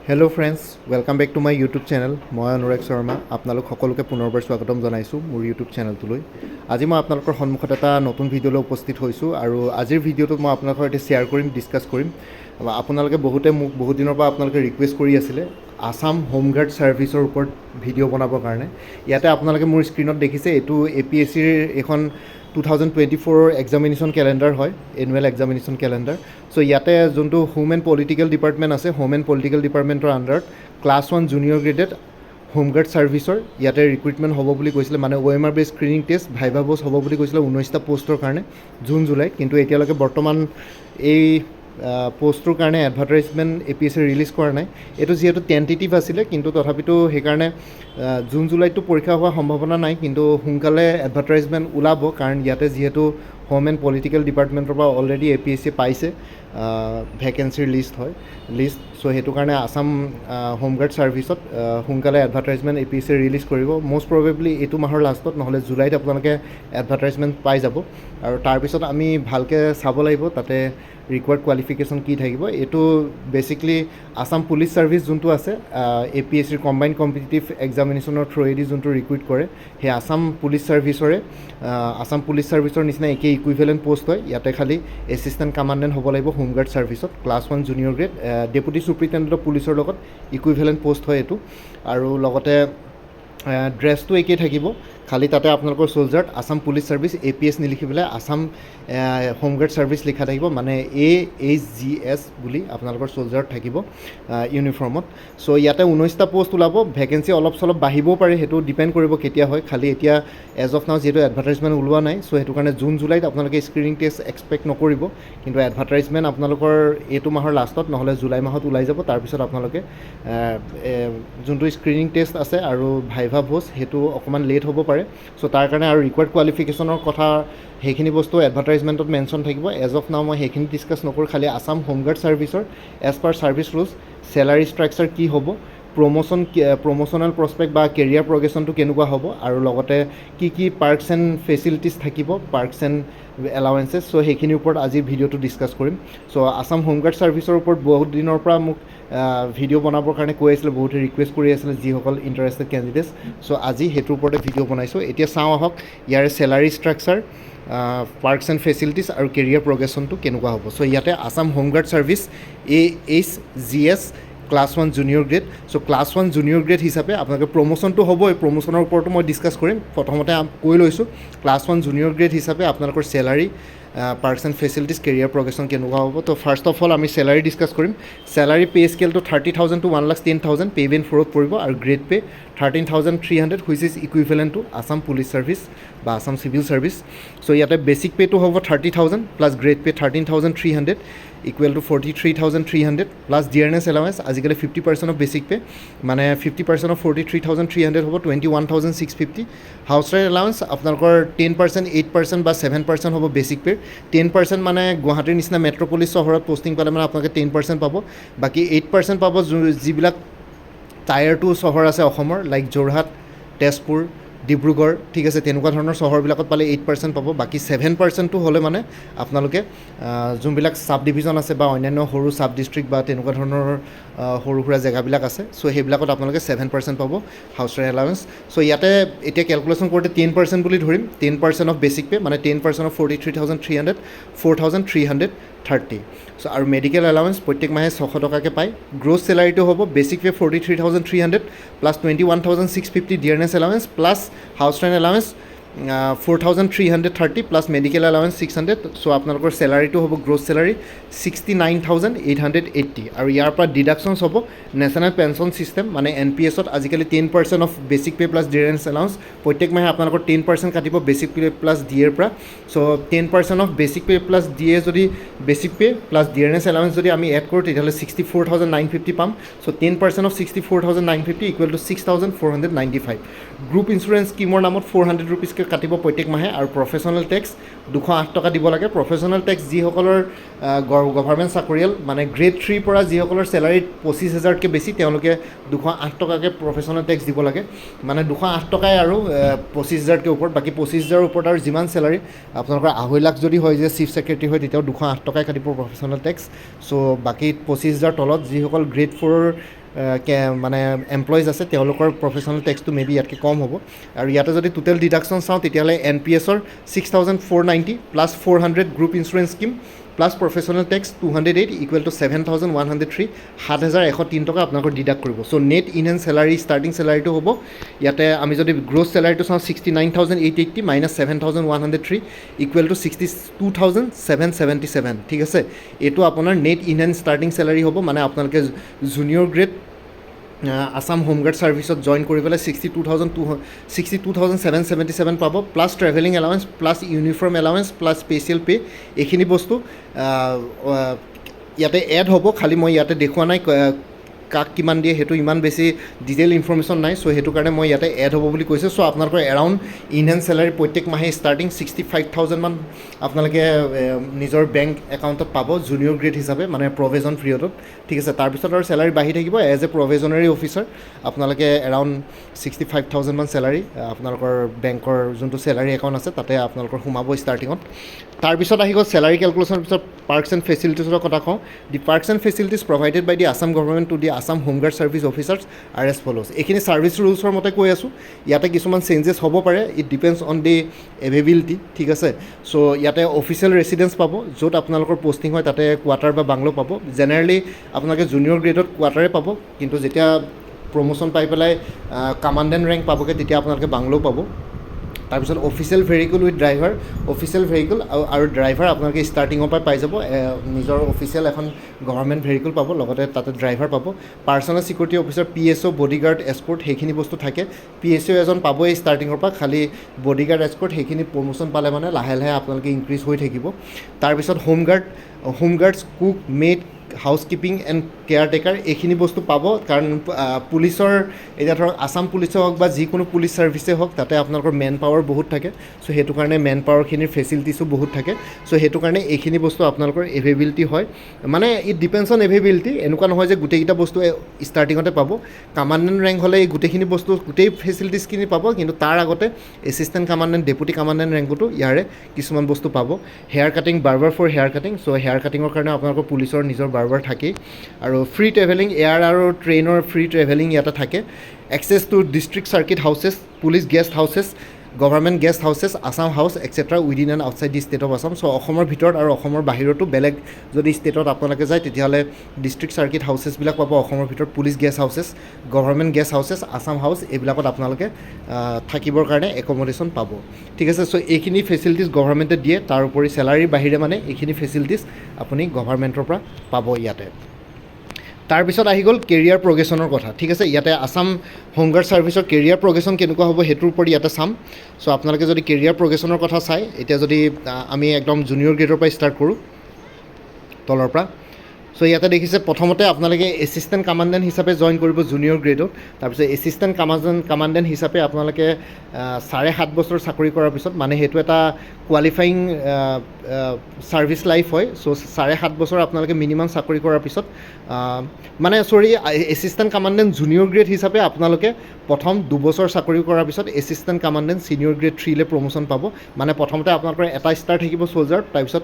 Hello' friends, welcome back to my YouTube channel. মই অনুৰাগ শৰ্মা আপোনালোক সকলোকে পুনৰবাৰ স্বাগতম জনাইছোঁ মোৰ ইউটিউব চেনেলটোলৈ। আজি মই আপোনালোকৰ সন্মুখত এটা নতুন ভিডিঅ'লৈ উপস্থিত হৈছোঁ আৰু আজিৰ ভিডিঅ'টোত মই আপোনালোকৰ সৈতে শ্বেয়াৰ কৰিম, ডিছকাছ কৰিম। আপোনালোকে বহুতে মোক বহুত দিনৰ পৰা আপোনালোকে ৰিকুৱেষ্ট কৰি আছিলে আছাম হোমগাৰ্ড ছাৰ্ভিচৰ ওপৰত ভিডিঅ' বনাবৰ কাৰণে। ইয়াতে আপোনালোকে মোৰ স্ক্ৰীণত দেখিছে, এইটো APSCৰ এখন 2024 এক্সামিনেশ্যন কেলেণ্ডাৰ হয়, এনুৱেল এক্সামিনেশ্যন কেলেণ্ডাৰ। চ' ইয়াতে যোনটো হোম এণ্ড পলিটিকেল ডিপাৰ্টমেণ্ট আছে, হোম এণ্ড পলিটিকেল ডিপাৰ্টমেণ্টৰ আণ্ডাৰত ক্লাছ 1 জুনিয়ৰ গ্ৰেডেড হোমগাৰ্ড ছাৰ্ভিচৰ ইয়াতে ৰিক্ৰুইটমেণ্ট হ'ব বুলি কৈছিলে, মানে OMR বেছ স্ক্ৰিনিং টেষ্ট ভাইভা ভোজ হ'ব বুলি কৈছিলে 19টা পষ্টৰ কাৰণে জুন জুলাইত। কিন্তু এতিয়ালৈকে বৰ্তমান এই পষ্টটোৰ কাৰণে এডভাৰটাইজমেণ্ট APSC ৰিলিজ কৰা নাই। এইটো যিহেতু টেণ্টেটিভ আছিলে, কিন্তু তথাপিতো সেইকাৰণে জুন জুলাইতটো পৰীক্ষা হোৱাৰ সম্ভাৱনা নাই, কিন্তু সোনকালে এডভাৰটাইজমেণ্ট ওলাব, কাৰণ ইয়াতে যিহেতু হোম এণ্ড পলিটিকেল ডিপাৰ্টমেণ্টৰ পৰা অলৰেডি APSC পাইছে ভেকেঞ্চিৰ লিষ্ট। চ' সেইটো কাৰণে আছাম হোমগাৰ্ড ছাৰ্ভিচত সোনকালে এডভাৰটাইজমেণ্ট APSC ৰিলিজ কৰিব। মষ্ট প্ৰবেবলি এইটো মাহৰ লাষ্টত নহ'লে জুলাইত আপোনালোকে এডভাৰটাইজমেণ্ট পাই যাব। আৰু তাৰপিছত আমি ভালকৈ চাব লাগিব তাতে ৰিকুৱাৰ্ড কোৱালিফিকেশ্যন কি থাকিব। এইটো বেচিকলি আছাম পুলিচ ছাৰ্ভিচ যোনটো আছে, APSCৰ কম্বাইণ্ড কম্পিটিটিভ এক্সামিনেশ্যনৰ থ্ৰুৱেদি যোনটো ৰিক্ৰুইট কৰে, সেই আছাম পুলিচ ছাৰ্ভিচৰ নিচিনা একেই ইকুইভেলেণ্ট পষ্ট হয়। ইয়াতে খালি এছিষ্টেণ্ট কামাণ্ডেণ্ট হ'ব লাগিব হোমগাৰ্ড ছাৰ্ভিচত, class 1 junior grade, deputy superintendent of পুলিচৰ লগত ইকুইভেলেণ্ট পষ্ট হয় এইটো। আৰু লগতে ড্ৰেছটো একেই থাকিব, খালি তাতে আপোনালোকৰ চ'লজাৰত আছাম পুলিচ ছাৰ্ভিচ APS নিলিখি পেলাই আছাম হোমগাৰ্ড ছাৰ্ভিচ লিখা থাকিব, মানে AHGS বুলি আপোনালোকৰ চ'লজাৰত থাকিব ইউনিফৰ্মত। চ' ইয়াতে 19টা পষ্ট ওলাব, ভেকেঞ্চি অলপ চলপ বাঢ়িবও পাৰে, সেইটো ডিপেণ্ড কৰিব কেতিয়া হয়। খালি এতিয়া এজ অফ নাও যিহেতু এডভাৰটাইজমেণ্ট ওলোৱা নাই, চ' সেইটো কাৰণে জুন জুলাইত আপোনালোকে স্ক্ৰিনিং টেষ্ট এক্সপেক্ট নকৰিব, কিন্তু এডভাৰটাইজমেণ্ট আপোনালোকৰ এইটো মাহৰ লাষ্টত নহ'লে জুলাই মাহত ওলাই যাব। তাৰপিছত আপোনালোকে যোনটো স্ক্ৰিনিং টেষ্ট আছে আৰু ভাইভা ভোজ সেইটো অকণমান লেট হ'ব পাৰে। চ' তাৰ কাৰণে আৰু ৰিকুৱাৰ্ড কোৱালিফিকেশ্যনৰ কথা সেইখিনি বস্তু এডভাৰটাইজমেণ্টত মেনশ্যন থাকিব। এজ অফ নাও মই সেইখিনি ডিছকাছ নকৰোঁ, খালি আছাম হোমগাৰ্ড ছাৰ্ভিচৰ as per service rules salary structure কি হ'ব, প্ৰমোচনেল প্ৰস্পেক্ট বা কেৰিয়াৰ প্ৰগ্ৰেশ্যনটো কেনেকুৱা হ'ব, আৰু লগতে কি পাৰ্কছ এণ্ড ফেচিলিটিছ থাকিব, পাৰ্কছ এণ্ড এলাৱেঞ্চেছ। চ' সেইখিনিৰ ওপৰত আজি ভিডিঅ'টো ডিছকাছ কৰিম। চ' আছাম হোমগাৰ্ড ছাৰ্ভিচৰ ওপৰত বহুত দিনৰ পৰা মোক ভিডিঅ' বনাবৰ কাৰণে কৈ আছিলে, বহুতে ৰিকুৱেষ্ট কৰি আছিলে যিসকল ইণ্টাৰেষ্টেড কেণ্ডিডেটছ। চ' আজি সেইটোৰ ওপৰতে ভিডিঅ' বনাইছোঁ। এতিয়া চাওঁ আহক ইয়াৰে salary structure, perks and facilities আৰু কেৰিয়াৰ প্ৰগ্ৰেশ্যনটো কেনেকুৱা হ'ব। চ' ইয়াতে Assam home guard service AHGS class 1 junior grade. So' class 1 junior grade হিচাপে আপোনালোকে প্ৰমোশ্যনটো হ'বই, প্ৰমোশ্যনৰ ওপৰতো মই ডিছকাছ কৰিম। প্ৰথমতে কৈ লৈছোঁ, ক্লাছ 1 জুনিয়ৰ গ্ৰেড হিচাপে আপোনালোকৰ salary, perks and facilities, career progression কেনেকুৱা হ'ব। তো ফাৰ্ষ্ট অফ অল আমি চেলাৰী ডিছকাছ কৰিম। চেলাৰী পে' স্কেলটো 30,000 to 1,10,000 পে' বেন 4ত পৰিব, আৰু grade pay' 13,300 which is equivalent to Assam police service বা আছাম চিভিল ছাৰ্ভিচ। চ' ইয়াতে বেচিক পে'টো হ'ব 30,000 plus grade pay' 13,300 equal to 43,300 plus dearness allowance. আজিকালি 50% অফ বেচিক পে', মানে 50% অফ 43,300 হ'ব 21,650। হাউচ ৰেণ্ট এলাৱেঞ্চ আপোনালোকৰ 10%, 8% বা 7% হ'ব বেচিক পে'। 10% মানে গুৱাহাটীৰ নিচিনা মেট্ৰ'পলিছ চহৰত পষ্টিং পালে মানে আপোনালোকে 10% পাব। বাকী 8% পাব যিবিলাক টায়াৰ 2 চহৰ আছে অসমৰ, লাইক যোৰহাট, তেজপুৰ, ডিব্ৰুগড়, ঠিক আছে, তেনেকুৱা ধৰণৰ চহৰবিলাকত পালে 8% পাব। বাকী 7%টো হ'লে মানে আপোনালোকে যোনবিলাক চাব ডিভিজন আছে বা অন্যান্য সৰু চাব ডিষ্ট্ৰিক্ট বা তেনেকুৱা ধৰণৰ সৰু সুৰা জেগাবিলাক আছে, চ' সেইবিলাকত আপোনালোকে 7% পাব হাউচ ৰেণ্ট এলাৱেঞ্চ। চ' ইয়াতে এতিয়া কেলকুলেশ্যন কৰোঁতে 10% বুলি ধৰিম, 10% অফ বেচিক পে' মানে 10% অফ 43,300 4,330। চ' আৰু মেডিকেল এলাৱেঞ্চ প্ৰত্যেক মাহে 600 টকাকৈ পায়। গ্ৰছ চেলাৰীটো হ'ব basic pay' 43,300 plus 21,650 dearness allowance plus house rent allowance 4,330 plus medical allowance 600। চ' আপোনালোকৰ চেলাৰীটো হ'ব গ্ৰছ চেলাৰী 69,880। আৰু ইয়াৰ পৰা ডিডাকশ্যনছ হ'ব নেশ্যনেল পেঞ্চন ছিষ্টেম, মানে NPSত আজিকালি 10% of basic pay' plus dearness allowance প্ৰত্যেক মাহে আপোনালোকৰ 10% কাটিব বেচিক পে' প্লাছ DAৰ পৰা। So' 10% of basic pay' plus DA যদি basic pay' plus dearness allowance যদি আমি এড কৰোঁ তেতিয়াহ'লে 64,950 পাম। So' 10% of 64,950 equal to 6,495। Group insurance স্কীমৰ নামত 400 ৰুপিজকৈ কাটিব প্ৰত্যেক মাহে। আৰু প্ৰফেচনেল টেক্স 208 টকা দিব লাগে। প্ৰফেচনেল টেক্স যিসকলৰ গভাৰ্মেণ্ট চাকৰিয়াল, মানে গ্ৰেড 3 পৰা যিসকলৰ চেলাৰী 25,000তকৈ বেছি, তেওঁলোকে 208 টকাকৈ প্ৰফেচনেল টেক্স দিব লাগে। মানে 208 টকাই আৰু 25,000তকৈ ওপৰত, বাকী 25,000ৰ ওপৰত আৰু যিমান চেলাৰী আপোনালোকৰ 2.5 লাখ যদি হয় যে চিফ ছেক্ৰেটাৰী হয়, তেতিয়াও 208 টকাই কাটিব প্ৰফেচনেল টেক্স। চ' বাকী 25,000 তলত যিসকল গ্ৰেড 4 মানে এমপ্লয়িজ আছে তেওঁলোকৰ প্ৰফেশ্যনেল টেক্সটো মে বি ইয়াতকৈ কম হ'ব আৰু ইয়াতে যদি টোটেল ডিডাকশ্যন চাওঁ তেতিয়াহ'লে NPS-ৰ 6,490 plus 400 group insurance scheme plus professional tax 208 equal to 7,103 7,103 টকা আপোনালোকৰ ডিডাক্ট কৰিব so' net in hand salary starting চেলাৰীটো হ'ব ইয়াতে আমি যদি গ্ৰছ চেলাৰীটো চাওঁ 69,880 মাইনাছ 7,103 ইকুৱেল টু 62,777 ঠিক আছে এইটো আপোনাৰ নেট ইনহেণ্ড ষ্টাৰ্টিং চেলাৰী হ'ব মানে আপোনালোকে জুনিয়ৰ গ্ৰেড আসাম হোমগাৰ্ড ছাৰ্ভিচত জইন কৰি পেলাই 62,777 পাব plus travelling allowance plus uniform allowance plus special pay' এইখিনি বস্তু ইয়াতে এড হ'ব খালি মই ইয়াতে দেখুওৱা নাই কাক কিমান দিয়ে সেইটো ইমান বেছি ডিটেইল ইনফৰ্মেশ্যন নাই চ' সেইটো কাৰণে মই ইয়াতে এড হ'ব বুলি কৈছোঁ চ' আপোনালোকৰ এৰাউণ্ড ইনহেণ্ড চেলাৰী প্ৰত্যেক মাহে ষ্টাৰ্টিং 65,000 মান আপোনালোকে নিজৰ বেংক একাউণ্টত পাব জুনিয়ৰ গ্ৰেড হিচাপে মানে প্ৰভিজন পিৰিয়ডত ঠিক আছে তাৰপিছত আৰু চেলাৰী বাঢ়ি থাকিব এজ এ প্ৰভিজনাৰী অফিচাৰ আপোনালোকে এৰাউণ্ড 65,000 মান চেলাৰী আপোনালোকৰ বেংকৰ যোনটো চেলাৰী একাউণ্ট আছে তাতে আপোনালোকৰ সোমাব ষ্টাৰ্টিঙত তাৰপিছত আহি গ'ল চেলাৰী কেলকুলেশ্যনৰ পিছত পাৰ্কছ এণ্ড ফেচিলিটিছৰ কথা কওঁ the perks and facilities provided by the Assam government to the Assam home guard service officers are as follows এইখিনি ছাৰ্ভিচ ৰুলছৰ মতে কৈ আছোঁ ইয়াতে কিছুমান চেঞ্জেছ হ'ব পাৰে ইট ডিপেণ্ডছ অন দি এভেইবিলিটি ঠিক আছে চ' ইয়াতে অফিচিয়েল ৰেচিডেঞ্চ পাব য'ত আপোনালোকৰ পষ্টিং হয় তাতে কোৱাৰ্টাৰ বা বাংলো পাব জেনেৰেলি আপোনালোকে জুনিয়ৰ গ্ৰেডত কোৱাৰ্টাৰে পাব কিন্তু যেতিয়া প্ৰমোশ্যন পাই পেলাই কামাণ্ডেণ্ট ৰেংক পাবগৈ তেতিয়া আপোনালোকে বাংলোও পাব তাৰপিছত official vehicle with driver official vehicle আৰু ড্ৰাইভাৰ আপোনালোকে ষ্টাৰ্টিঙৰ পৰা পাই যাব নিজৰ অফিচিয়েল এখন গভৰ্ণমেণ্ট ভেহিকুল পাব লগতে তাতে ড্ৰাইভাৰ পাব personal security officer PSO bodyguard escort সেইখিনি বস্তু থাকে PSO এজন পাবই ষ্টাৰ্টিঙৰ পৰা খালি বডিগাৰ্ড এস্কৰ্ট সেইখিনি প্ৰমোশ্যন পালে মানে লাহে লাহে আপোনালোকে ইনক্ৰিজ হৈ থাকিব তাৰপিছত home guards cook maid housekeeping and caretaker এইখিনি বস্তু পাব কাৰণ পুলিচৰ এতিয়া ধৰক আছাম পুলিচে হওক বা যিকোনো পুলিচ ছাৰ্ভিচে হওক তাতে আপোনালোকৰ মেন পাৱাৰ বহুত থাকে চ' সেইটো কাৰণে মেন পাৱাৰখিনিৰ ফেচিলিটিছো বহুত থাকে চ' সেইটো কাৰণে এইখিনি বস্তু আপোনালোকৰ এভেইবিলিটি হয় মানে ইট ডিপেণ্ডছ অন এভেইবিলিটি এনেকুৱা নহয় যে গোটেইকেইটা বস্তু ষ্টাৰ্টিঙতে পাব কামাণ্ডেণ্ট ৰেংক হ'লে এই গোটেইখিনি বস্তু গোটেই ফেচিলিটিছখিনি পাব কিন্তু তাৰ আগতে এছিষ্টেণ্ট কামাণ্ডেণ্ট ডেপুটি কামাণ্ডেণ্ট ৰেংকতো ইয়াৰে কিছুমান বস্তু পাব hair cutting barber for hair cutting so' hair কাটিঙৰ কাৰণে আপোনালোকৰ পুলিচৰ নিজৰ বাৰ্বাৰ থাকেই আৰু ফ্ৰী ট্ৰেভেলিং এয়াৰ আৰু ট্ৰেইনৰ ফ্ৰী ট্ৰেভেলিং ইয়াতে থাকে access to district circuit houses police guest houses government guest houses Assam house extra within and outside the state of Assam so' অসমৰ ভিতৰত আৰু অসমৰ বাহিৰতো বেলেগ যদি ষ্টেটত আপোনালোকে যায় তেতিয়াহ'লে ডিষ্ট্ৰিক্ট চাৰ্কিট হাউচেছবিলাক পাব অসমৰ ভিতৰত police guest houses government guest houses Assam house এইবিলাকত আপোনালোকে থাকিবৰ কাৰণে একমডেশ্যন পাব ঠিক আছে চ' এইখিনি ফেচিলিটিছ গভৰ্ণমেণ্টে দিয়ে তাৰ উপৰি চেলাৰীৰ বাহিৰে মানে এইখিনি ফেচিলিটিছ আপুনি গভৰ্ণমেণ্টৰ পৰা পাব ইয়াতে তাৰপিছত আহি গ'ল কেৰিয়াৰ প্ৰগ্ৰেশ্যনৰ কথা ঠিক আছে ইয়াতে আছাম হোমগাৰ্ড ছাৰ্ভিচৰ কেৰিয়াৰ প্ৰগ্ৰেশ্যন কেনেকুৱা হ'ব সেইটোৰ ওপৰত ইয়াতে চাম চ' আপোনালোকে যদি কেৰিয়াৰ প্ৰগ্ৰেশ্যনৰ কথা চাই এতিয়া যদি আমি একদম জুনিয়ৰ গ্ৰেডৰ পৰা ষ্টাৰ্ট কৰোঁ তলৰ পৰা চ' ইয়াতে দেখিছে প্ৰথমতে আপোনালোকে এছিষ্টেণ্ট কামাণ্ডেণ্ট হিচাপে জইন কৰিব জুনিয়ৰ গ্ৰেডত তাৰপিছত এছিষ্টেণ্ট কামাণ্ডেণ্ট হিচাপে আপোনালোকে 7.5 বছৰ চাকৰি কৰাৰ পিছত মানে সেইটো এটা কোৱালিফাইং ছাৰ্ভিচ লাইফ হয় চ' 7.5 বছৰ আপোনালোকে মিনিমাম চাকৰি কৰাৰ পিছত মানে এছিষ্টেণ্ট কামাণ্ডেণ্ট জুনিয়ৰ গ্ৰেড হিচাপে আপোনালোকে প্ৰথম 2 বছৰ চাকৰি কৰাৰ পিছত এছিষ্টেণ্ট কামাণ্ডেণ্ট ছিনিয়ৰ গ্ৰেড 3লৈ প্ৰমোশ্যন পাব মানে প্ৰথমতে আপোনালোকৰ এটা ষ্টাৰ থাকিব চ'লজাৰত তাৰপিছত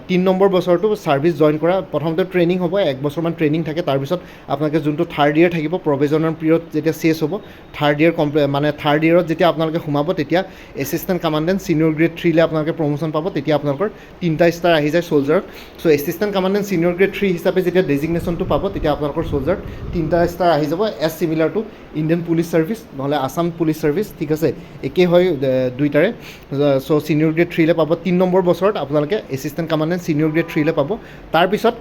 3 নম্বৰ বছৰটো ছাৰ্ভিচ জইন কৰা প্ৰথমতে ট্ৰেইনিং হ'ব 1 বছৰমান ট্ৰেইনিং থাকে তাৰপিছত আপোনালোকে যোনটো থাৰ্ড ইয়েৰ থাকিব প্ৰভিজনৰ পিৰিয়ড যেতিয়া চেছ হ'ব থাৰ্ড ইয়েৰ মানে থাৰ্ড ইয়েৰত যেতিয়া আপোনালোকে সোমাব তেতিয়া এছিষ্টেণ্ট কামাণ্ডেণ্ট ছিনিয়ৰ গ্ৰেড 3লৈ আপোনালোকে প্ৰমোশ্যন পাব তেতিয়া আপোনালোকৰ 3টা ষ্টাৰ আহি যায় চ'লজাৰত চ' এছিষ্টেণ্ট কামাণ্ডেণ্ট ছিনিয়ৰ গ্ৰেড 3 হিচাপে যেতিয়া ডেজিগনেশ্যনটো পাব তেতিয়া আপোনালোকৰ চ'লজাৰত 3টা ষ্টাৰ আহি যাব as similar to Indian police service নহ'লে আছাম পুলিচ ছাৰ্ভিচ ঠিক আছে একেই হয় দুইটাৰে চ' ছিনিয়ৰ গ্ৰেড 3লৈ পাব 3 নম্বৰ বছৰত আপোনালোকে এছিষ্টেণ্ট কামাণ্ডেণ্ট ছিনিয়ৰ গ্ৰেড 3লৈ পাব তাৰপিছত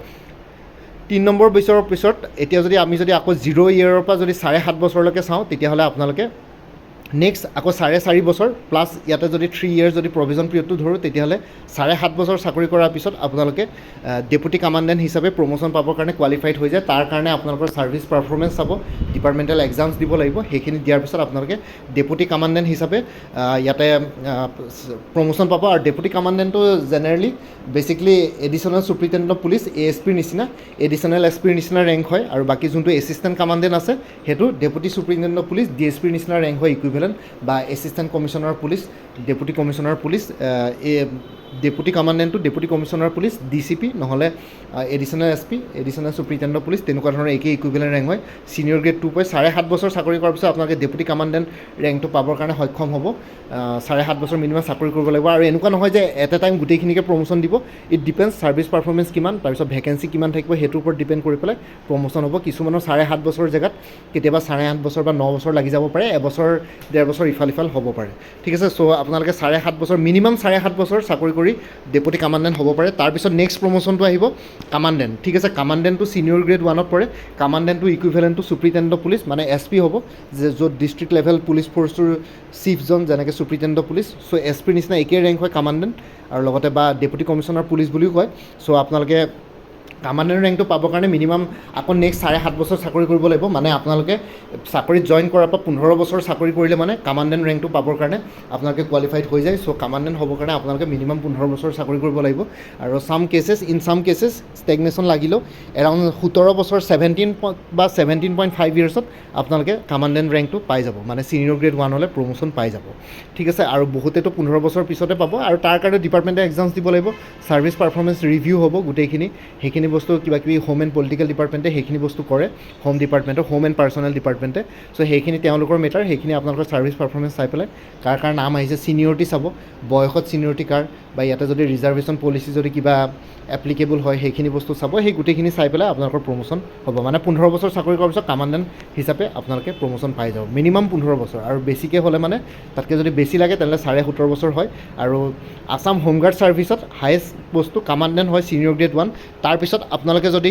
3 নম্বৰ বছৰৰ পিছত এতিয়া যদি আমি আকৌ 0 ইয়েৰৰ পৰা যদি 7.5 বছৰলৈকে চাওঁ তেতিয়াহ'লে আপোনালোকে নেক্সট আকৌ 4.5 বছৰ প্লাছ ইয়াতে যদি 3 ইয়াৰ্ছ যদি প্ৰভিজন পিৰিয়ডটো ধৰোঁ তেতিয়াহ'লে 7.5 বছৰ চাকৰি কৰাৰ পিছত আপোনালোকে ডেপুটি কামাণ্ডেণ্ট হিচাপে প্ৰমোশ্যন পাবৰ কাৰণে কোৱালিফাইড হৈ যায় তাৰ কাৰণে আপোনালোকৰ ছাৰ্ভিচ পাৰফৰ্মেঞ্চ চাব ডিপাৰ্টমেণ্টেল এক্সামছ দিব লাগিব সেইখিনি দিয়াৰ পিছত আপোনালোকে ডেপুটি কামাণ্ডেণ্ট হিচাপে ইয়াতে প্ৰমোশ্যন পাব আৰু ডেপুটি কামাণ্ডেণ্টটো generally basically additional superintendent of police ASPৰ নিচিনা এডিশ্যনেল SPৰ নিচিনা ৰেংক হয় আৰু বাকী যোনটো এছিষ্টেণ্ট কামাণ্ডেণ্ট আছে সেইটো ডেপুটি চুপাৰিণ্টেণ্ডেণ্ট অফ পুলিচ DSPৰ নিচিনা ৰেংক হয় ইকুইভেলেণ্ট ইকুইভেলেণ্ট বা assistant commissioner police, deputy commissioner police, deputy কামাণ্ডেণ্টটো ডেপুটি কমিশ্যনাৰ পুলিচ, DCP নহ'লে additional SP, additional superintendent of police, তেনেকুৱা ধৰণৰ একেই ইকুইভেলেণ্ট ৰেংক হয়। ছিনিয়ৰ গ্ৰেড 2 পাই 7.5 বছৰ চাকৰি কৰাৰ পিছত আপোনালোকে ডেপুটি কামাণ্ডেণ্ট ৰেংকটো পাবৰ কাৰণে সক্ষম হ'ব। 7.5 বছৰ মিনিমাম চাকৰি কৰিব লাগিব। আৰু এনেকুৱা নহয় যে এট এ টাইম গোটেইখিনিকে প্ৰমোশ্যন দিব। ইট ডিপেণ্ডছ ছাৰ্ভিচ পাৰফৰ্মেঞ্চ কিমান, তাৰপিছত ভেকেঞ্চি কিমান থাকিব, সেইটোৰ ওপৰত ডিপেণ্ড কৰি পেলাই প্ৰমোশ্যন হ'ব। কিছুমানৰ 7.5 বছৰ জেগাত কেতিয়াবা 8.5 বছৰ বা 9 বছৰ লাগি যাব পাৰে, এবছৰ 1.5 বছৰ ইফাল সিফাল হ'ব পাৰে। ঠিক আছে, চ' আপোনালোকে 7.5 বছৰ মিনিমাম 7.5 বছৰ চাকৰি কৰি ডেপুটি কামাণ্ডেণ্ট হ'ব পাৰে। তাৰপিছত নেক্সট প্ৰমোশ্যনটো আহিব কামাণ্ডেণ্ট। ঠিক আছে, কামাণ্ডেণ্টটো ছিনিয়ৰ গ্ৰেড 1ত পৰে। কামাণ্ডেণ্টটো equivalent to superintendent of police, মানে SP হ'ব, যে য'ত ডিষ্ট্ৰিক্ট লেভেল পুলিচ ফ'ৰ্চটোৰ চিফজন যেনেকৈ চুপাৰিণ্টেণ্ডেণ্ট অফ পুলিচ, চ' SPৰ নিচিনা একেই ৰেংক হয় কামাণ্ডেণ্ট, আৰু লগতে বা ডেপুটি কমিশ্যনাৰ পুলিচ বুলিও কয়। চ' আপোনালোকে কামাণ্ডেণ্ট ৰেংকটো পাবৰ কাৰণে মিনিমাম আকৌ নেক্সট 7.5 বছৰ চাকৰি কৰিব লাগিব। মানে আপোনালোকে চাকৰিত জইন কৰাৰ পৰা 15 বছৰ চাকৰি কৰিলে মানে কামাণ্ডেণ্ট ৰেংকটো পাবৰ কাৰণে আপোনালোকে কোৱালিফাইড হৈ যায়। চ' কামাণ্ডেণ্ট হ'বৰ কাৰণে আপোনালোকে মিনিমাম 15 বছৰ চাকৰি কৰিব লাগিব। আৰু ইন চাম কেছেছ ষ্টেগনেশ্যন লাগিলেও এৰাউণ্ড 17 বছৰ 17 বা 17.5 ইয়াৰ্ছত আপোনালোকে কামাণ্ডেণ্ট ৰেংকটো পাই যাব, মানে ছিনিয়ৰ গ্ৰেড 1 হ'লে প্ৰমোশ্যন পাই যাব। ঠিক আছে, আৰু বহুতেতো 15 বছৰ পিছতে পাব। আৰু তাৰ কাৰণে ডিপাৰ্টমেণ্টে এক্সামছ দিব লাগিব, ছাৰ্ভিচ পাৰফৰ্মেঞ্চ ৰিভিউ হ'ব গোটেইখিনি। সেইখিনি বস্তু কিবাকিবি হোম এণ্ড পলিটিকেল ডিপাৰ্টমেণ্টে সেইখিনি বস্তু কৰে, হোম ডিপাৰ্টমেণ্টৰ হোম এণ্ড পাৰ্চনেল ডিপাৰ্টমেণ্টে। চ' সেইখিনি তেওঁলোকৰ মেটাৰ, সেইখিনি আপোনালোকৰ ছাৰ্ভিচ পাৰফৰ্মেঞ্চ চাই পেলাই কাৰ নাম আহিছে, ছিনিয়ৰিটি চাব, বয়সত ছিনিয়ৰিটি কাৰ, বা ইয়াতে যদি ৰিজাৰ্ভেশ্যন পলিচি যদি কিবা এপ্লিকেবল হয় সেইখিনি বস্তু চাব। সেই গোটেইখিনি চাই পেলাই আপোনালোকৰ প্ৰমোশ্যন হ'ব। মানে 15 বছৰ চাকৰি কৰাৰ পিছত কামাণ্ডেণ্ট হিচাপে আপোনালোকে প্ৰমোশ্যন পাই যাব, মিনিমাম 15 বছৰ। আৰু বেছিকৈ হ'লে মানে তাতকৈ যদি বেছি লাগে তেনেহ'লে 17.5 বছৰ হয়। আৰু আছাম হোমগাৰ্ড ছাৰ্ভিচত হায়েষ্ট বস্তু কামাণ্ডেণ্ট হয়, ছিনিয়ৰ গ্ৰেড 1। তাৰপিছত আপোনালোকে যদি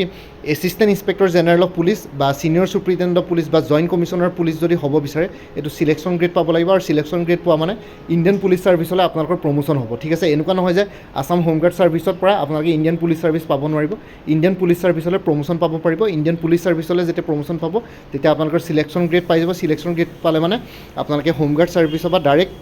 assistant inspector general of police বা ছিনিয়ৰ চুপাৰিণ্টেণ্ডেণ্ট অফ পুলিচ বা জইণ্ট কমিশ্যনাৰ পুলিচ যদি হ'ব বিচাৰে, এইটো চিলেকশ্যন গ্ৰেড পাব লাগিব। আৰু চিলেকশ্যন গ্ৰেড পোৱা মানে ইণ্ডিয়ান পুলিচ ছাৰ্ভিচলৈ আপোনালোকৰ প্ৰমোশ্যন হ'ব। ঠিক আছে, এনেকুৱা নহয় যে আছাম হোমগাৰ্ড ছাৰ্ভিচৰ পৰা আপোনালোকে ইণ্ডিয়ান পুলিচ ছাৰ্ভিচ পাব নোৱাৰিব। ইণ্ডিয়ান পুলিচ ছাৰ্ভিচলৈ প্ৰমোশ্যন পাব পাৰিব। ইণ্ডিয়ান পুলিচ ছাৰ্ভিচলৈ যেতিয়া প্ৰমোশ্যন পাব তেতিয়া আপোনালোকৰ চিলেকশ্যন গ্ৰেড পাই যাব। চিলেকশ্যন গ্ৰেড পালে মানে আপোনালোকে হোমগাৰ্ড ছাৰ্ভিচৰ পৰা ডাইৰেক্ট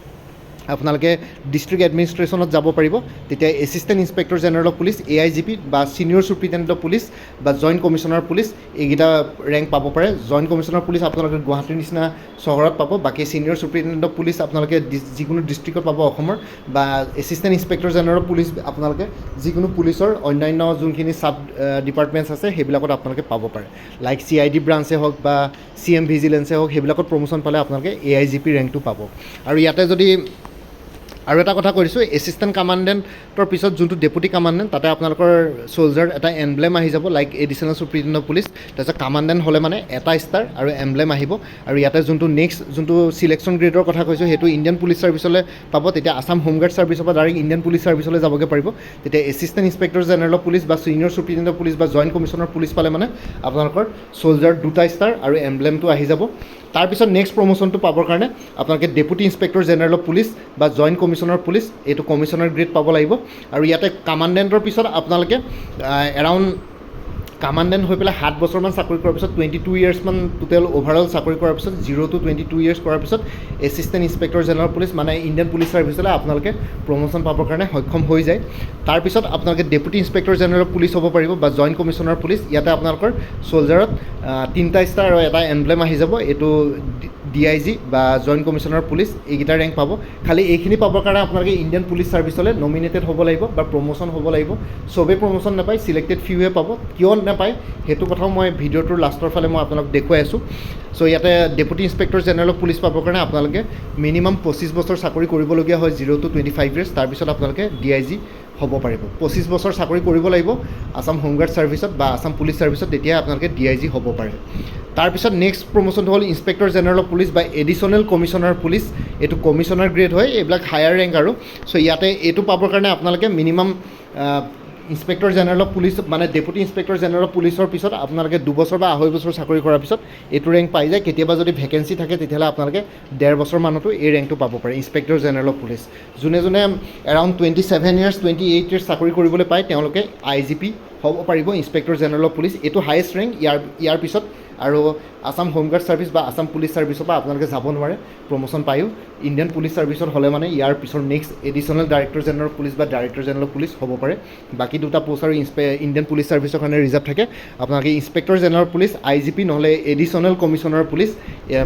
আপোনালোকে ডিষ্ট্ৰিক্ট এডমিনিষ্ট্ৰেশ্যনত যাব পাৰিব। তেতিয়া assistant inspector general of police, AIGP বা ছিনিয়ৰ চুপাৰিণ্টেণ্ডেণ্ট অফ পুলিচ বা জইণ্ট কমিশ্যনাৰ পুলিচ, এইকেইটা ৰেংক পাব পাৰে। জইণ্ট কমিশ্যনাৰ পুলিচ আপোনালোকে গুৱাহাটীৰ নিচিনা চহৰত পাব। বাকী ছিনিয়ৰ চুপাৰিণ্টেণ্ডেণ্ট অফ পুলিচ আপোনালোকে যিকোনো ডিষ্ট্ৰিক্টত পাব অসমৰ। বা assistant inspector general of police আপোনালোকে যিকোনো পুলিচৰ অন্যান্য যোনখিনি চাব ডিপাৰ্টমেণ্টছ আছে সেইবিলাকত আপোনালোকে পাব পাৰে। লাইক CID ব্ৰাঞ্চে হওক বা CM ভিজিলেঞ্চে হওক, সেইবিলাকত প্ৰমোশ্যন পালে আপোনালোকে AIGP ৰেংকটো পাব। আৰু ইয়াতে যদি আৰু এটা কথা কৈ দিছোঁ, এছিষ্টেণ্ট কামাণ্ডেণ্টৰ পিছত যোনটো ডেপুটি কামাণ্ডেণ্ট, তাতে আপোনালোকৰ চ'লজাৰ এটা এমব্লেম আহি যাব, like additional superintendent of police. তাৰপিছত কামাণ্ডেণ্ট হ'লে মানে এটা ষ্টাৰ আৰু এমব্লেম আহিব। আৰু ইয়াতে যোনটো চিলেকশ্যন গ্ৰেডৰ কথা কৈছোঁ সেইটো ইণ্ডিয়ান পুলিচ ছাৰ্ভিচলৈ পাব। তেতিয়া আছাম হোমগাৰ্ড ছাৰ্ভিচৰ পৰা ডাইৰেক্ট ইণ্ডিয়ান পুলিচ ছাৰ্ভিচলৈ যাবগৈ পাৰিব। তেতিয়া assistant inspector general of police বা ছিনিয়ৰ চুপাৰিণ্টেণ্ডেণ্ট অফ পুলিচ বা জইণ্ট কমিশ্যনাৰ পুলিচ পালে মানে আপোনালোকৰ চ'লজাৰ 2টা ষ্টাৰ আৰু এমব্লেমটো আহি যাব। তাৰপিছত নেক্সট প্ৰমোশ্যনটো পাবৰ কাৰণে আপোনালোকে deputy inspector general of police বা জইণ্ট কমিশ্যনাৰ পুলিচ, এইটো কমিশ্যনাৰ গ্ৰেড পাব লাগিব। আৰু ইয়াতে কামাণ্ডেণ্টৰ পিছত আপোনালোকে এৰাউণ্ড কামাণ্ডেণ্ট হৈ পেলাই 7 বছৰমান চাকৰি কৰাৰ পিছত 22 ইয়াৰ্ছমান টোটেল অভাৰঅল চাকৰি কৰাৰ পিছত 0 to 22 ইয়াৰ্ছ কৰাৰ পিছত এছিষ্টেণ্ট ইনস্পেক্টৰ জেনেৰেল পুলিচ মানে ইণ্ডিয়ান পুলিচ ছাৰ্ভিচলৈ আপোনালোকে প্ৰমোশ্যন পাবৰ কাৰণে সক্ষম হৈ যায়। তাৰপিছত আপোনালোকে ডেপুটি ইনস্পেক্টৰ জেনেৰেল পুলিচ হ'ব পাৰিব বা জইণ্ট কমিশ্যনাৰ পুলিচ। ইয়াতে আপোনালোকৰ চ'লজাৰত 3টা ষ্টাৰ আৰু এটা এমব্লেম আহি যাব। এইটো DIG বা জইণ্ট কমিশ্যনাৰ পুলিচ, এইকেইটা ৰেংক পাব। খালি এইখিনি পাবৰ কাৰণে আপোনালোকে ইণ্ডিয়ান পুলিচ ছাৰ্ভিচলৈ নমিনেটেড হ'ব লাগিব বা প্ৰমোশ্যন হ'ব লাগিব। চবেই প্ৰমোশ্যন নাপায়, চিলেক্টেড ফিউহে পাব। কিয় নাপায় সেইটো কথাও মই ভিডিঅ'টোৰ লাষ্টৰ ফালে মই আপোনালোক দেখুৱাই আছোঁ। চ' ইয়াতে deputy inspector general of police পাবৰ কাৰণে আপোনালোকে মিনিমাম 25 বছৰ চাকৰি কৰিবলগীয়া হয়, 0 to 25 ইয়াৰ্ছ। তাৰপিছত আপোনালোকে DIG হ'ব পাৰিব। 25 বছৰ চাকৰি কৰিব লাগিব আছাম হোমগাৰ্ড ছাৰ্ভিচত বা আছাম পুলিচ ছাৰ্ভিচত, তেতিয়াই আপোনালোকে DIG হ'ব পাৰে। তাৰপিছত নেক্সট প্ৰমোশ্যনটো হ'ল ইনস্পেক্টৰ জেনেৰেল অফ পুলিচ বা এডিশ্যনেল কমিশ্যনাৰ পুলিচ। এইটো কমিশ্যনাৰ গ্ৰেড হয়, এইবিলাক হায়াৰ ৰেংক আৰু। চ' ইয়াতে এইটো পাবৰ কাৰণে আপোনালোকে minimum inspector general of police মানে ডেপুটি ইনস্পেক্টৰ জেনেৰেল অফ পুলিচৰ পিছত আপোনালোকে 2 বছৰ বা 2.5 বছৰ চাকৰি কৰাৰ পিছত এইটো ৰেংক পাই যায়। কেতিয়াবা যদি ভেকেঞ্চি থাকে তেতিয়াহ'লে আপোনালোকে 1.5 বছৰমানতো এই ৰেংকটো পাব পাৰে, ইনস্পেক্টৰ জেনেৰেল অফ পুলিচ। যোনে এৰাউণ্ড 27 ইয়াৰ্ছ 28 ইয়াৰ্ছ চাকৰি কৰিবলৈ পায় তেওঁলোকে IGP হ'ব পাৰিব ইনস্পেক্টৰ জেনেৰেল অফ পুলিচ। এইটো হায়েষ্ট ৰেংক। ইয়াৰ পিছত আৰু আসাম হোমগাৰ্ড ছাৰ্ভিচ বা আসাম পুলিচ ছাৰ্ভিচৰ পৰা আপোনালোকে যাব নোৱাৰে, প্ৰমোশ্যন পায়ো। ইণ্ডিয়ান পুলিচ ছাৰ্ভিচত হ'লে মানে ইয়াৰ পিছৰ next additional director general of police বা ডাইৰেক্টৰ জেনেৰেল অফ পুলিচ হ'ব পাৰে। বাকী দুটা পোষ্ট আৰু ইণ্ডিয়ান পুলিচ ছাৰ্ভিচৰ কাৰণে ৰিজাৰ্ভ থাকে। আপোনালোকে ইনস্পেক্টৰ জেনেৰেল পুলিচ, IGP নহ'লে এডিশ্যনেল কমিশ্যনাৰ পুলিচ,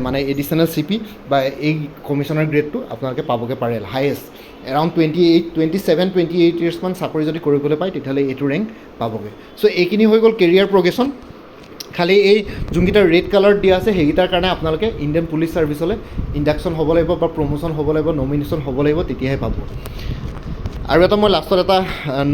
মানে এডিশ্যনেল CP বা এই কমিশ্যনাৰ গ্ৰেডটো আপোনালোকে পাবগৈ পাৰে হায়েষ্ট। এৰাউণ্ড 27-28 ইয়াৰ্ছমান চাকৰি যদি কৰিবলৈ পায় তেতিয়াহ'লে এইটো ৰেংক পাবগৈ। চ' এইখিনি হৈ গ'ল কেৰিয়াৰ প্ৰগ্ৰেশ্যন। খালি এই যোনকেইটা ৰেড কালাৰত দিয়া আছে সেইকেইটাৰ কাৰণে আপোনালোকে ইণ্ডিয়ান পুলিচ ছাৰ্ভিচলৈ ইণ্ডাকশ্যন হ'ব লাগিব বা প্ৰমোশ্যন হ'ব লাগিব, নমিনেশ্যন হ'ব লাগিব, তেতিয়াহে পাব। আৰু এটা মই লাষ্টত এটা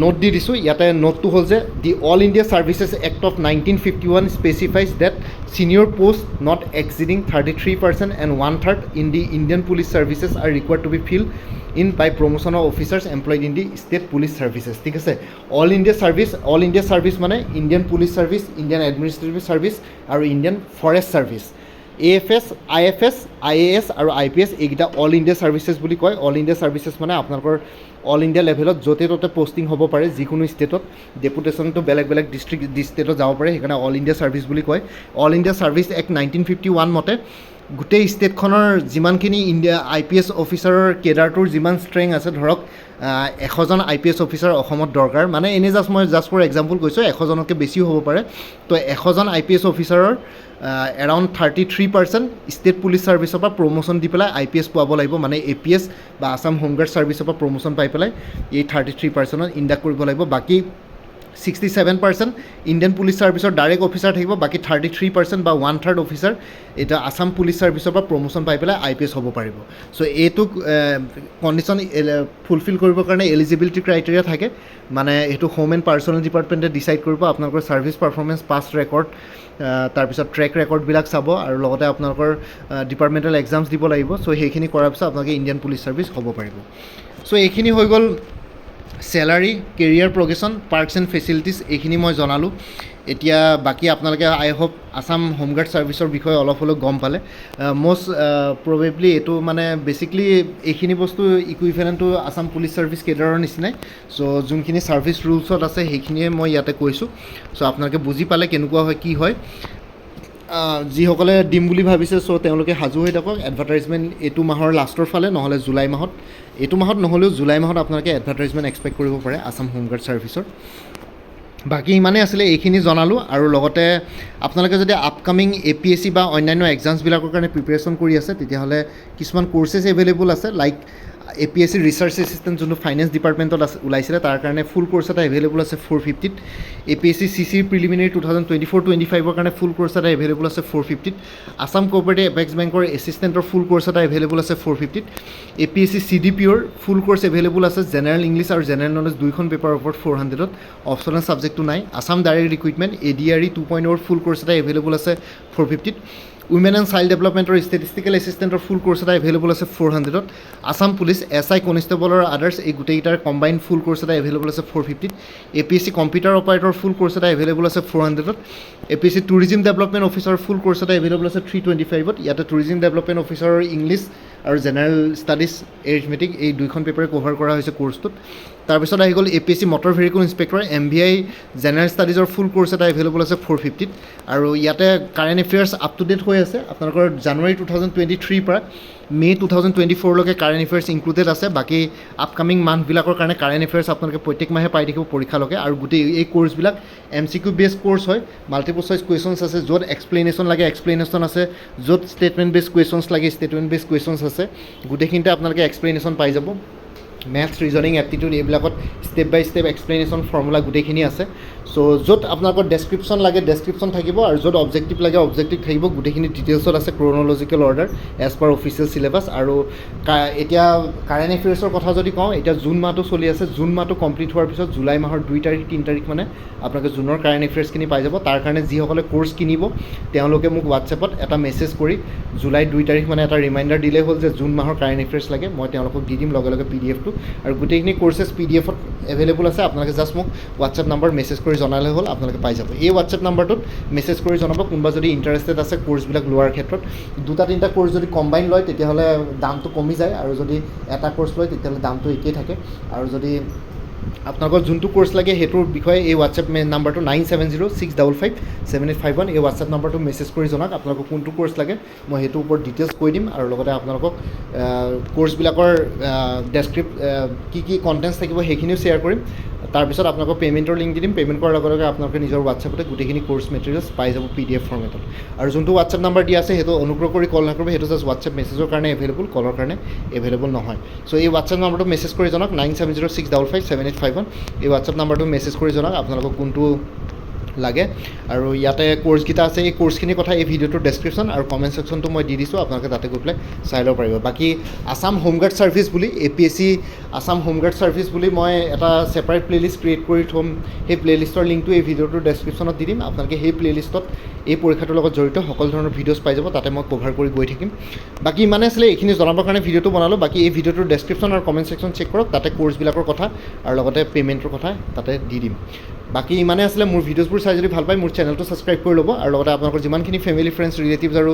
নোট দি দিছোঁ। ইয়াতে নোটটো হ'ল যে the all India services act of 1951 specifies that senior post not exceeding 33% and 1/3 in the Indian police services are required to be fill in by promotion of officers employed in the state police services. ঠিক আছে, all India service মানে Indian police service, Indian administrative service আৰু Indian forest service. AFS, IFS, IAS আৰু IPS এইকেইটা all India services বুলি কয়। All India services মানে আপোনালোকৰ অল ইণ্ডিয়া লেভেলত য'তে ত'তে পষ্টিং হ'ব পাৰে, যিকোনো ষ্টেটত। ডেপুটেশ্যনটো বেলেগ ষ্টেটত যাব পাৰে, সেইকাৰণে অল ইণ্ডিয়া ছাৰ্ভিচ বুলি কয়। অল ইণ্ডিয়া ছাৰ্ভিচ এক্ট 1951 মতে গোটেই ষ্টেটখনৰ যিমানখিনি IPS অফিচাৰৰ কেডাৰটোৰ যিমান ষ্ট্ৰেংথ আছে, ধৰক 100জন IPS অফিচাৰ অসমত দৰকাৰ, মানে এনেই মই জাষ্ট ফৰ এক্সাম্পল কৈছোঁ, 100জনতকৈ বেছিও হ'ব পাৰে। তো 100জন IPS অফিচাৰৰ এৰাউণ্ড 33% ষ্টেট পুলিচ ছাৰ্ভিচৰ পৰা প্ৰমোশ্যন দি পেলাই IPS পোৱাব লাগিব, মানে APS বা আসাম হোমগাৰ্ড ছাৰ্ভিচৰ পৰা প্ৰমোশ্যন পাই পেলাই এই 33%ত ইণ্ডাক্ট কৰিব লাগিব। বাকী 67% ইণ্ডিয়ান পুলিচ ছাৰ্ভিচৰ ডাইৰেক্ট অফিচাৰ থাকিব। বাকী 33% বা 1/3 অফিচাৰ এটা আসাম পুলিচ ছাৰ্ভিচৰ পৰা প্ৰমোশ্যন পাই পেলাই IPS হ'ব পাৰিব। চ' এইটো কণ্ডিশ্যন ফুলফিল কৰিবৰ কাৰণে এলিজিবিলিটি ক্ৰাইটেৰিয়া থাকে, মানে সেইটো হোম এণ্ড পাৰ্চনেল ডিপাৰ্টমেণ্টে ডিচাইড কৰিব। আপোনালোকৰ ছাৰ্ভিচ পাৰফৰ্মেঞ্চ, পাষ্ট ৰেকৰ্ড, তাৰপিছত ট্ৰেক ৰেকৰ্ডবিলাক চাব আৰু লগতে আপোনালোকৰ ডিপাৰ্টমেণ্টেল এক্সামছ দিব লাগিব। চ' সেইখিনি কৰাৰ পিছত আপোনালোকে ইণ্ডিয়ান পুলিচ ছাৰ্ভিচ হ'ব পাৰিব। চ' এইখিনি হৈ গ'ল salary, career progression, parks and facilities, এইখিনি মই জনালোঁ। এতিয়া বাকী আপোনালোকে আই হোপ আসাম হোমগাৰ্ড ছাৰ্ভিচৰ বিষয়ে অলপ হ'লেও গম পালে। মষ্ট প্ৰবেবলি এইটো মানে বেচিকলি এইখিনি বস্তু equivalent to Assam police service কেডাৰৰ নিচিনাই। চ' যোনখিনি ছাৰ্ভিচ ৰুলছত আছে সেইখিনিয়ে মই ইয়াতে কৈছোঁ। চ' আপোনালোকে বুজি পালে কেনেকুৱা হয়, কি হয়। যিসকলে দিম বুলি ভাবিছে, চ' তেওঁলোকে সাজু হৈ থাকক। এডভাৰটাইজমেণ্ট এইটো মাহৰ লাষ্টৰ ফালে, নহ'লে জুলাই মাহত, এইটো মাহত নহ'লেও জুলাই মাহত আপোনালোকে এডভাৰটাইজমেণ্ট এক্সপেক্ট কৰিব পাৰে আসাম হোমগাৰ্ড ছাৰ্ভিচৰ। বাকী ইমানেই আছিলে, এইখিনি জনালোঁ। আৰু লগতে আপোনালোকে যদি আপকামিং APSC বা অন্যান্য এক্সামছবিলাকৰ কাৰণে প্ৰিপেৰেশ্যন কৰি আছে, তেতিয়াহ'লে কিছুমান কোৰ্চেছ এভেইলেবল আছে। লাইক APSC ৰিচাৰ্চ এছিষ্টেণ্ট যোনটো ফাইনেন্স ডিপাৰ্টমেণ্টত ওলাইছিলে, তাৰ কাৰণে ফুল কোৰ্চ এটা এভেইলেবল আছে 450ত। APSC CC প্ৰিলিমিনেৰী 2024-25ৰ কাৰণে ফুল কোৰ্চ এটা এভেইলেবল আছে 450ত। আসাম কোঅপাৰেটিভ এপেক্স বেংকৰ এছিষ্টেণ্টৰ ফুল কোৰ্চ এটা এভেইলেবল আছে 450ত। APSC CDPOৰ ফুল কোৰ্চ এভেইলেবল আছে জেনেৰেল ইংলিছ আৰু জেনেৰেল নলেজ দুইখন পেপাৰৰ ওপৰত 400ত। অপশ্যনেল ছাবজেক্টটো নাই। আসাম ডাইৰেক্ট ৰিক্ৰুইটমেণ্ট ADRE 2.0ৰ ফুল কোৰ্চ এটা এভেইলেবল আছে 450ত। উইমেন এণ্ড চাইল্ড ডেভেলপমেণ্টৰ ষ্টেটিষ্টিকেল এছিষ্টেণ্টৰ ফুল কোৰ্চ এটা এভেইলেবল আছে 400ত। আসাম পুলিচ SI কনষ্টেবল আৰু আদাৰ্ছ এই গোটেইকেইটাৰ কম্বাইণ্ড ফুল কোৰ্চ এটা এভেইলেবল আছে 450ত। APSC computer operator full course এটা এভেইলেবল আছে 400ত। APSC টুৰিজিম ডেভেলপমেণ্ট অফিচাৰৰ ফুল কোৰ্চ এটা এভেইলেবল আছে 325ত। ইয়াতে টুৰিজিম ডেভেলপমেণ্ট অফিচাৰৰ ইংলিছ আৰু জেনেৰেল ষ্টাডিজ, এৰিথমেটিক এই দুইখন পেপাৰে কভাৰ কৰা হৈছে কোৰ্চটোত। তাৰপিছত আহি গ'ল APSC motor vehicle inspector MVI general ষ্টাডিজৰ ফুল কোৰ্চ এটা এভেইলেবল আছে 450ত। আৰু ইয়াতে current affairs up to date হৈ আছে। আপোনালোকৰ জানুৱাৰী 2023 পৰা মে' 2024লৈকে কাৰেণ্ট এফেয়াৰ্ছ ইনক্লুডেড আছে। বাকী আপকামিং মান্থবিলাকৰ কাৰণে কাৰেণ্ট এফেয়াৰ্ছ আপোনালোকে প্ৰত্যেক মাহে পাই থাকিব পৰীক্ষালৈকে। আৰু গোটেই এই কোৰ্চবিলাক MCQ বেছ কোৰ্চ হয়। মাল্টিপল চইচ কুৱেশ্যনছ আছে, য'ত এক্সপ্লেনেশ্যন লাগে এক্সপ্লেনেশ্যন আছে, য'ত ষ্টেটমেণ্ট বেছ কুৱেশ্যনছ লাগে ষ্টেটমেণ্ট বেছ কুৱেশ্যনছ আছে। গোটেইখিনিতে আপোনালোকে এক্সপ্লেনেশ্যন পাই যাব। মেথছ, ৰিজনিং, এপ্টিটিউড এইবিলাকত ষ্টেপ বাই ষ্টেপ এক্সপ্লেনেশ্যন ফৰ্মুলা গোটেইখিনি আছে। চ' য'ত আপোনালোকৰ ডেছক্ৰিপশ্যন লাগে ডেছক্ৰিপশ্যন থাকিব, আৰু য'ত অবজেক্টিভ লাগে অবজেক্টিভ থাকিব। গোটেইখিনি ডিটেইলছত আছে chronological order as per official syllabus. আৰু এতিয়া কাৰেণ্ট এফেয়াৰ্ছৰ কথা যদি কওঁ, এতিয়া জুন মাহটো চলি আছে। জুন মাহটো কমপ্লিট হোৱাৰ পিছত জুলাই মাহৰ 2 তাৰিখ 3 তাৰিখ মানে আপোনালোকে জুনৰ কাৰেণ্ট এফেয়াৰ্ছখিনি পাই যাব। তাৰ কাৰণে যিসকলে কোৰ্চ কিনিব তেওঁলোকে মোক হোৱাটছএপত এটা মেছেজ কৰি জুলাই 2 তাৰিখ মানে এটা ৰিমাইণ্ডাৰ দিলেই হ'ল যে জুন মাহৰ কাৰেণ্ট এফেয়াৰ্ছ লাগে। মই তেওঁলোকক দি দিম লগে লগে PDFটো। আৰু গোটেইখিনি কোৰ্চেছ PDFত এভেইলেবল আছে। আপোনালোকে জাষ্ট মোক হোৱাটছএপ নাম্বাৰ মেছেজ কৰি জনালে হ'ল, আপোনালোকে পাই যাব। এই হোৱাটছএপ নাম্বাৰটোত মেছেজ কৰি জনাব কোনোবা যদি ইণ্টাৰেষ্টেড আছে কোৰ্চবিলাক লোৱাৰ ক্ষেত্ৰত। 2-3টা কোৰ্চ যদি কম্বাইন লয় তেতিয়াহ'লে দামটো কমি যায়, আৰু যদি এটা কোৰ্চ লয় তেতিয়াহ'লে দামটো একেই থাকে। আৰু যদি আপোনালোকৰ যোনটো কোৰ্চ লাগে সেইটোৰ বিষয়ে এই হোৱাটছএপ নাম্বাৰটো 9706557851 এই হোৱাটছএপ নাম্বাৰটো মেছেজ কৰি জনাওক আপোনালোকক কোনটো কোৰ্চ লাগে মই সেইটোৰ ওপৰত ডিটেইলছ কৈ দিম আৰু লগতে আপোনালোকক কোৰ্চবিলাকৰ কি কি কণ্টেণ্টছ থাকিব সেইখিনিও শ্বেয়াৰ কৰিম তাৰপিছত আপোনালোকক পে'মেণ্টৰ লিংক দি দিম পে'মেণ্ট কৰাৰ লগে লগে আপোনালোকে নিজৰ হোৱাটছএপতে গোটেইখিনি কোৰ্চ মেটেৰিয়েলছ পাই যাব PDF ফৰ্মেটত আৰু যোনটো হোৱাটছএপ নাম্বাৰ দিয়া আছে সেইটো অনুগ্ৰহ কৰি কল নকৰিব সেইটো জাষ্ট হোৱাটছএপ মেছেজৰ কাৰণে এভেইলেবল কলৰ কাৰণে এভেইলেবল নহয় চ' এই হোৱাটছএপ নাম্বাৰটো মেছেজ কৰি জনাওক 9706557851 এই হোৱাটছএপ নাম্বাৰটো মেছেজ কৰি জনাওক আপোনালোকক কোনটো লাগে আৰু ইয়াতে কোৰ্চকেইটা আছে এই কোৰ্চখিনিৰ কথা এই ভিডিঅ'টোৰ ডেছক্ৰিপশ্যন আৰু কমেণ্ট ছেকশ্যনটো মই দি দিছোঁ আপোনালোকে তাতে গৈ পেলাই চাই ল'ব পাৰিব বাকী আছাম হোমগাৰ্ড ছাৰ্ভিচ বুলি APSC আছাম হোমগাৰ্ড ছাৰ্ভিচ বুলি মই এটা ছেপাৰেট প্লে'লিষ্ট ক্ৰিয়েট কৰি থ'ম সেই প্লে'লিষ্টৰ লিংকটো এই ভিডিঅ'টোৰ ডেছক্ৰিপশ্যনত দি দিম আপোনালোকে সেই প্লে'লিষ্টত এই পৰীক্ষাটোৰ লগত জড়িত সকলো ধৰণৰ ভিডিঅ'ছ পাই যাব তাতে মই কভাৰ কৰি গৈ থাকিম বাকী ইমানে আছিলে এইখিনি জনাবৰ কাৰণে ভিডিঅ'টো বনালোঁ বাকী এই ভিডিঅ'টোৰ ডেছক্ৰিপশ্যন আৰু কমেণ্ট ছেকশ্যন চেক কৰক তাতে কোৰ্চবিলাকৰ কথা আৰু লগতে পে'মেণ্টৰ কথা তাতে দি দিম বাকী ইমানে আছিলে মোৰ ভিডিঅ'ছবোৰ চাই যদি ভাল পায় মোৰ চেনেলটো ছাবস্ক্ৰাইব কৰি ল'ব আৰু লগতে আপোনালোকৰ যিমানখিনি ফেমিলি ফ্ৰেণ্ডছ ৰিলেটিভছ আৰু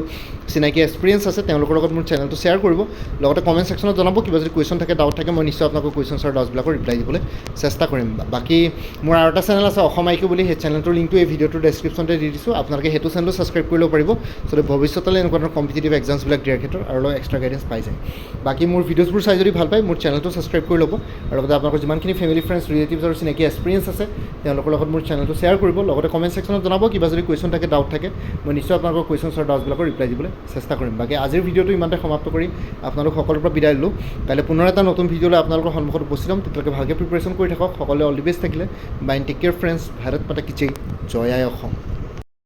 চিনাকি এক্সপিৰিয়েঞ্চ আছে তেওঁলোকৰ লগত মোৰ চেনেলটো শ্বেয়াৰ কৰিব লগতে কমেণ্ট ছেকশ্যনত জনাব কিবা যদি কুৱেশ্যন থাকে ডাউট থাকে মই নিশ্চয় আপোনালোকৰ কুৱেশ্যনছ আৰু ডাউটছবিলাকৰ ৰিপ্লাই দিবলৈ চেষ্টা কৰিম বাকী মোৰ আৰু এটা চেনেল আছে অসম IQ বুলি সেই চেনেলটোৰ লিংকটো এই ভিডিঅ'টোৰ ডেছক্ৰিপশ্যনতে দি দিছোঁ আপোনালোকে সেইটো চেনেলো ছাবস্ক্ৰাইব কৰি ল'ব পাৰিব চ' ভৱিষ্যতলৈ এনেকুৱা ধৰণৰ কম্পিটিটিভ এক্সামছবিলাক দিয়াৰ ক্ষেত্ৰত আৰু অলপ এক্সট্ৰা গাইডেঞ্চ পাই যায় বাকী মোৰ ভিডিঅ'ছবোৰ চাই যদি ভাল পায় মোৰ চেনেলটো ছাবস্ক্ৰাইব কৰি ল'ব আৰু লগতে আপোনালোকৰ যিমানখিনি ফেমিলি ফ্ৰেণ্ডছ ৰিলেটিভছ আৰু চিনাকি এক্সপিৰিয়েঞ্চ আছে তেওঁলোকৰ লগত মোৰ চেনেলটো শ্বেয়াৰ কৰিব লগতে কমেণ্ট ছেকশ্যনত জনাব কিবা যদি কুৱেশ্যন থাকে ডাউট থাকে মই নিশ্চয় আপোনালোকৰ কুৱেশ্যনছ আৰু ডাউটছবিলাকৰ ৰিপ্লাই দিবলৈ চেষ্টা কৰিম বাকী আজিৰ ভিডিঅ'টো ইমানতে সমাপ্ত কৰি আপোনালোক সকলোৰে পৰা বিদায় দিলোঁ কাইলৈ পুনৰ এটা নতুন ভিডিঅ'লৈ আপোনালোকৰ সন্মুখত উপস্থিত হ'ম তেতিয়ালৈকে ভালকৈ প্ৰিপেৰেশ্যন কৰি থাকক সকলোৱে অল দি বেষ্ট থাকিলে bye take care friends Bharat মাতা কি জয় জয় আই অসম